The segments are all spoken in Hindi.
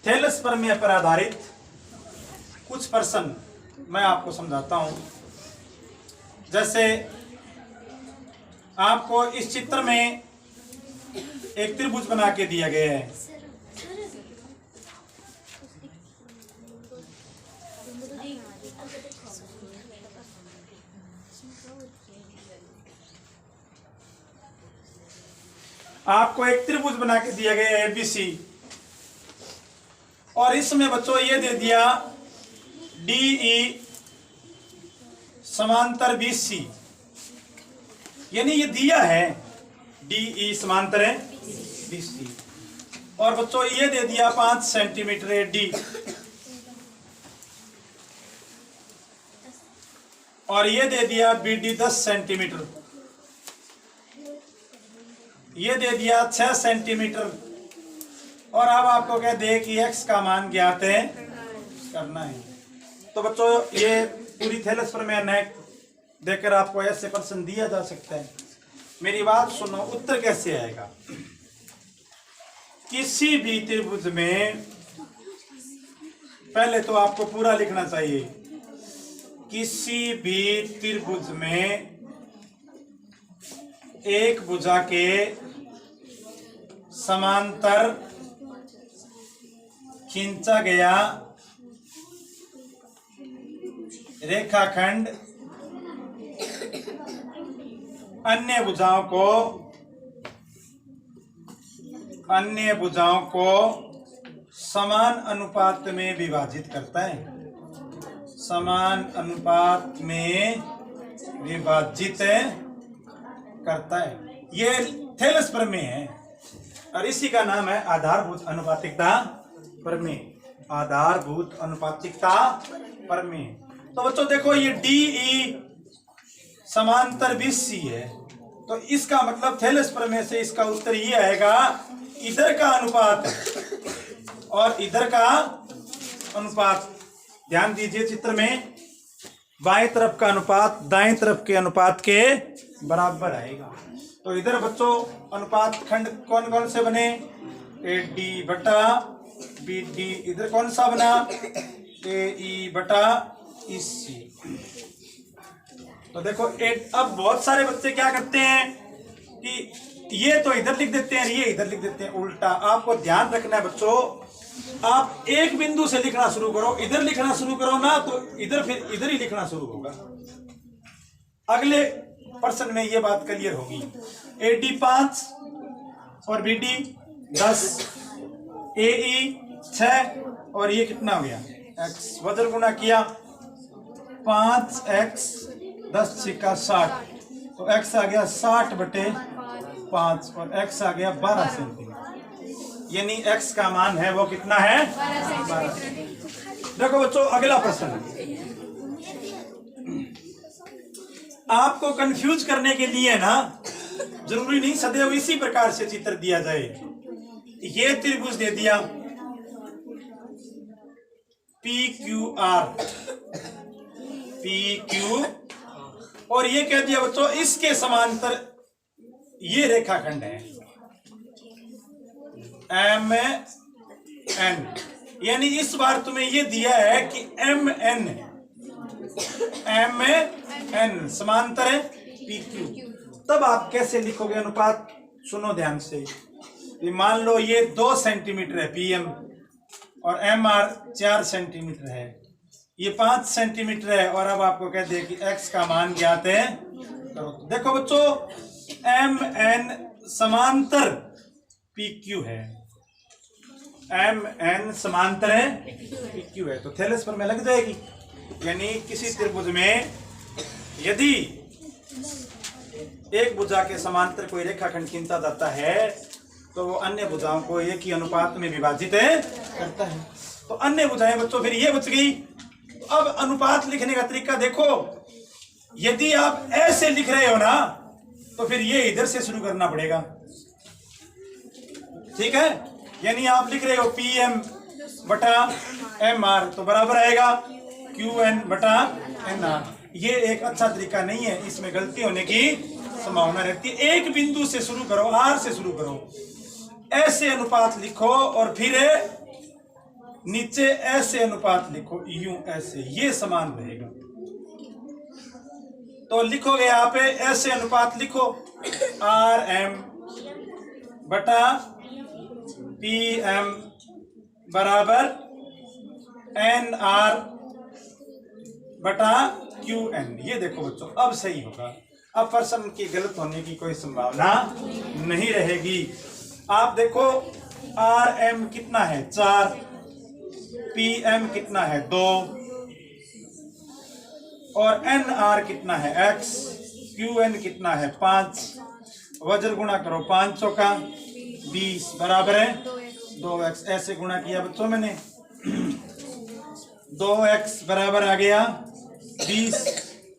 थेलस प्रमेय पर आधारित कुछ प्रश्न मैं आपको समझाता हूं। जैसे आपको इस चित्र में एक त्रिभुज बना के दिया गया है। आपको एक त्रिभुज बना के दिया गया है ABC, और इसमें बच्चों ये दे दिया DE समांतर BC, यानी ये दिया है DE समांतर है BC, और बच्चों ये दे दिया 5 सेंटीमीटर है D, और ये दे दिया BD 10 सेंटीमीटर, ये दे दिया 6 सेंटीमीटर, और अब आपको कह दे कि x का मान ज्ञात है करना है। तो बच्चों ये पूरी थेलस प्रमेय नेट देकर आपको ऐसे प्रश्न दिया जा सकता है। मेरी बात सुनो, उत्तर कैसे आएगा? किसी भी त्रिभुज में पहले तो आपको पूरा लिखना चाहिए। किसी भी त्रिभुज में एक भुजा के समांतर खींचा गया रेखाखंड अन्य भुजाओं को समान अनुपात में विभाजित करता है। समान अनुपात में विभाजित करता है। ये थेलस प्रमेय है और इसी का नाम है आधारभूत अनुपातिकता प्रमेय। आधारभूत अनुपातिकता प्रमेय। तो बच्चों देखो ये DE समांतर BC है, तो इसका मतलब थेलस प्रमेय से इसका उत्तर ये आएगा, इधर का अनुपात और इधर का अनुपात। ध्यान दीजिए, चित्र में बाएं तरफ का अनुपात दाएं तरफ के अनुपात के बराबर आएगा। तो इधर बच्चों अनुपात खंड कौन कौन से बने? AD बटा BD। इधर कौन सा बना? AE बटा EC। तो देखो अब बहुत सारे बच्चे क्या करते हैं कि ये तो इधर लिख देते हैं, ये इधर लिख देते हैं, उल्टा। आपको ध्यान रखना है बच्चों, आप एक बिंदु से लिखना शुरू करो, इधर लिखना शुरू करो ना तो इधर फिर इधर ही लिखना शुरू होगा। अगले प्रश्न में ये बात क्लियर होगी। AD 5 और BD 10, AE 6 और ये कितना हो गया? X। वजन गुणा किया 5x 10 छिक्का 60, तो x आ गया 60 बटे 5 और x आ गया 12 सेंटीमीटर, यानी x का मान है वो कितना है? 12। देखो बच्चों अगला प्रश्न, आपको कंफ्यूज करने के लिए ना, जरूरी नहीं सदैव इसी प्रकार से चित्र दिया जाए। ये त्रिभुज दे दिया PQR, और ये कह दिया बच्चों इसके समांतर ये रेखाखंड है MN, यानी इस बार तुम्हें ये दिया है कि MN समांतर है PQ। तब आप कैसे लिखोगे अनुपात? सुनो ध्यान से। मान लो ये 2 सेंटीमीटर है PM और MR 4 सेंटीमीटर है, ये 5 सेंटीमीटर है, और अब आपको कहते हैं कि x का मान ज्ञात है करो। देखो बच्चों MN समांतर PQ है, MN समांतर है PQ है, तो थेलस प्रमेय लग जाएगी। यानी किसी त्रिभुज में यदि एक भुजा के समांतर कोई रेखाखंड खींचा जाता है तो वो अन्य भुजाओं को एक ही अनुपात में विभाजित करता है। तो अन्य भुजाएं बच्चों फिर ये बच गई। तो अब अनुपात लिखने का तरीका देखो, यदि आप ऐसे लिख रहे हो ना तो फिर ये इधर से शुरू करना पड़ेगा, ठीक है? यानी आप लिख रहे हो PM बटा MR, तो बराबर आएगा QN बटा NR। ये एक अच्छा तरीका नहीं है, इसमें गलती होने की संभावना रहती है। एक बिंदु से शुरू करो, R से शुरू करो, ऐसे अनुपात लिखो और फिर नीचे ऐसे अनुपात लिखो, यूं ऐसे, ये समान रहेगा। तो लिखोगे यहाँ पे ऐसे अनुपात लिखो, आर एम बटा पी एम बराबर एन आर बटा क्यू एन। ये देखो बच्चों अब सही होगा, अब प्रश्न की गलत होने की कोई संभावना नहीं रहेगी। आप देखो आर एम कितना है 4, पी एम कितना है 2 और एन आर कितना है x, क्यू एन कितना है 5। वज्र गुणा करो 5 चौका 20 बराबर है 2x। ऐसे गुणा किया बच्चों मैंने 2x बराबर आ गया 20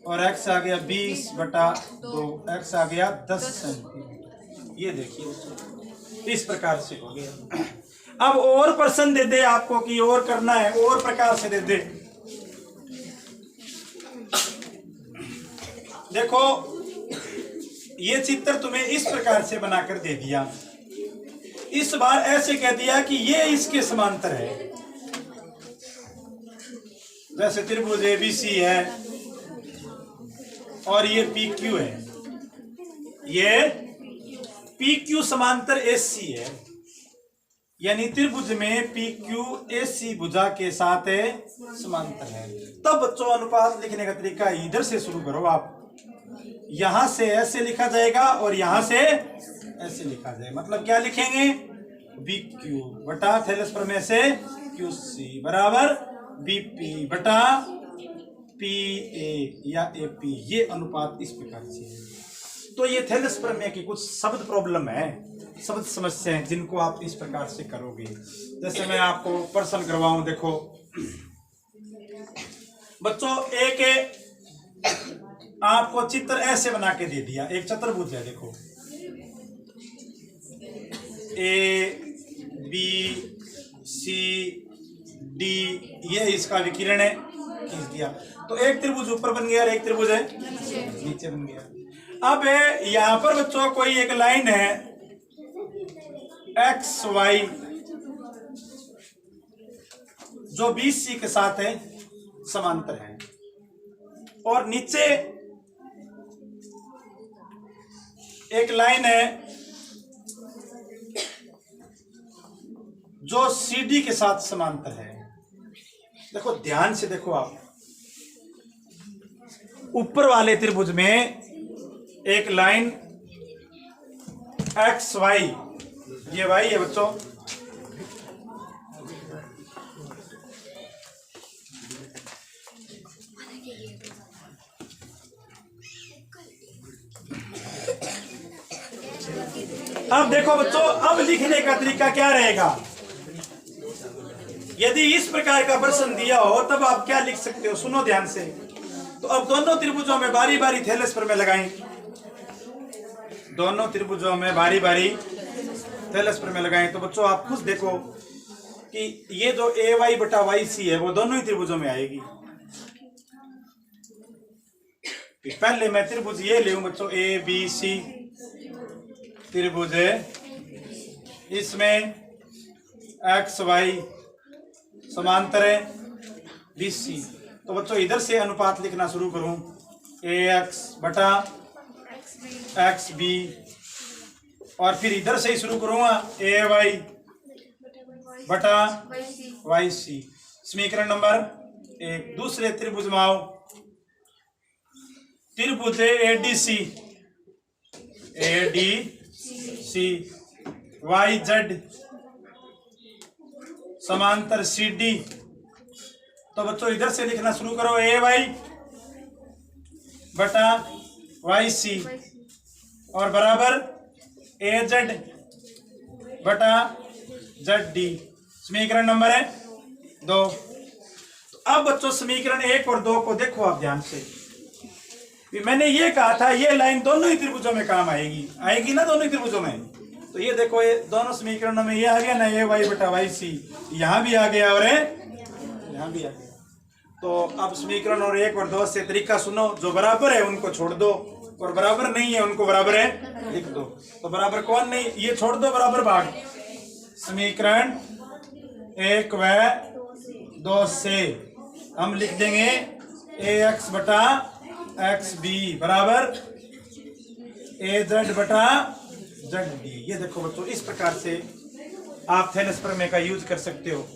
और x आ गया 20 बटा 2, x आ गया 10 सेंटीमीटर। ये देखिए इस प्रकार से हो गया। अब और प्रश्न दे दे आपको कि और करना है, और प्रकार से दे दे। देखो ये चित्र तुम्हें इस प्रकार से बनाकर दे दिया, इस बार ऐसे कह दिया कि ये इसके समांतर है। जैसे त्रिभुज एबीसी है और ये पी क्यू है, ये पी क्यू समांतर एसी है, यानी त्रिभुज में पी क्यू एसी भुजा के साथ समांतर है। तब बच्चों अनुपात लिखने का तरीका इधर से शुरू करो आप, यहां से ऐसे लिखा जाएगा और यहां से ऐसे लिखा जाएगा। मतलब क्या लिखेंगे, बी क्यू बटा थैलेस प्रमेय से क्यू सी बराबर बीपी बटा पी ए या ए पी। ये अनुपात इस प्रकार से है। तो ये थैलेस प्रमेय की कुछ शब्द प्रॉब्लम है, शब्द समस्या है, जिनको आप इस प्रकार से करोगे। जैसे मैं आपको प्रश्न करवाऊं, देखो बच्चों एक आपको चित्र ऐसे बना के दे दिया, एक चतुर्भुज है, देखो ए बी सी डी, ये इसका विकिरण है, खींच दिया। तो एक त्रिभुज ऊपर बन गया और एक त्रिभुज है नीचे बन गया। अब यहां पर बच्चों कोई एक लाइन है एक्स वाई जो BC के साथ है समांतर है, और नीचे एक लाइन है जो CD के साथ समांतर है। देखो ध्यान से देखो आप, ऊपर वाले त्रिभुज में एक लाइन एक्स वाई, ये वाई है बच्चों, अब देखो बच्चों, अब लिखने का तरीका क्या रहेगा। यदि इस प्रकार का प्रश्न दिया हो तब आप क्या लिख सकते हो, सुनो ध्यान से। तो अब दोनों त्रिभुजों में बारी बारी थैलेस प्रमेय लगाएं, दोनों त्रिभुजों में बारी बारी थैलेस प्रमेय लगाएं। तो बच्चों आप खुद देखो कि ये जो ए वाई बटा वाई सी है वो दोनों ही त्रिभुजों में आएगी। पहले मैं त्रिभुज ये ले बच्चों ए बी सी त्रिभुज है, इसमें एक्स वाई समांतर है BC। तो बच्चों इधर से अनुपात लिखना शुरू करूं, AX बटा XB, और फिर इधर से ही शुरू करूंगा AY बटा YC। समीकरण नंबर 1। दूसरे त्रिभुज में आओ, त्रिभुज ADC YZ समांतर CD। तो बच्चों इधर से लिखना शुरू करो AY बटा YC और बराबर AZ बटा ZD। समीकरण नंबर है 2। तो अब बच्चों समीकरण 1 और 2 को देखो आप ध्यान से। मैंने ये कहा था ये लाइन दोनों ही त्रिभुजों में काम आएगी, आएगी ना दोनों ही त्रिभुजों में। तो ये देखो ये दोनों समीकरणों में ये आ गया ना, AY बटा YC, यहाँ भी आ गया और यहाँ भी आ गया। तो अब समीकरण और 1 और 2 से तरीका सुनो, जो बराबर है उनको छोड़ दो और बराबर नहीं है उनको बराबर है लिख दो। तो बराबर कौन नहीं, ये छोड़ दो, बराबर भाग। समीकरण 1 व 2 से हम लिख देंगे ax बटा xb बराबर az बटा zb। ये देखो बच्चों, इस प्रकार से आप थेलस प्रमेय का यूज कर सकते हो।